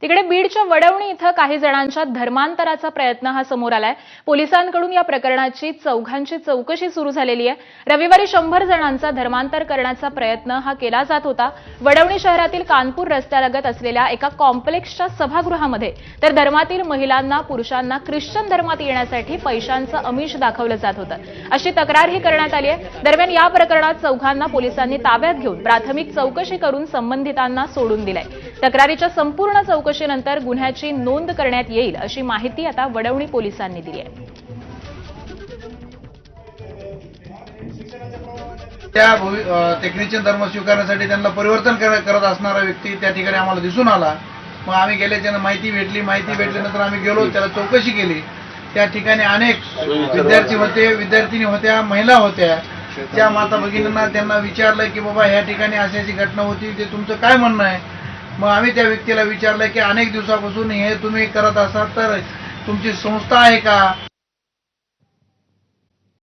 तिकडे बीडच्या वडवणी इथं काही जणांच्या धर्मांतराचा प्रयत्न हा समोर आलाय। पोलिसांकडून या प्रकरणाची चौघांची चौकशी सुरू झालेली आहे। रविवारी 100 जणांचा धर्मांतर करण्याचा प्रयत्न हा केला जात होता। वडवणी शहरातील कानपूर रस्त्यालगत असलेल्या एका कॉम्प्लेक्सच्या सभागृहामध्ये तर धर्मातील महिलांना पुरुषांना ख्रिश्चन धर्मात येण्यासाठी पैशांचं आमिष दाखवलं जात होतं, अशी तक्रारही करण्यात आली आहे। दरम्यान या प्रकरणात चौघांना पोलिसांनी ताब्यात घेऊन प्राथमिक चौकशी करून संबंधितांना सोडून दिलंय। तक्रारीच्या संपूर्ण चौकशीनंतर गुन्ह्याची नोंद करण्यात येईल, अशी माहिती आता वडवणी पोलिसांनी दिली आहे। त्या ख्रिश्चन धर्म स्वीकारण्यासाठी त्यांना परिवर्तन करत असणारा व्यक्ती त्या ठिकाणी आम्हाला दिसून आला। मग आम्ही गेल्याच्या माहिती भेटल्यानंतर आम्ही गेलो, त्याला चौकशी केली। त्या ठिकाणी अनेक विद्यार्थी होते, विद्यार्थिनी होत्या, महिला होत्या। त्या माता भगिनींना त्यांना विचारलं की बाबा ह्या ठिकाणी अशी घटना होती, ते तुमचं काय म्हणणं आहे? मग आम्ही त्या व्यक्तीला विचारलं की अनेक दिवसापासून हे तुम्ही करत असाल तर तुमची संस्था आहे का?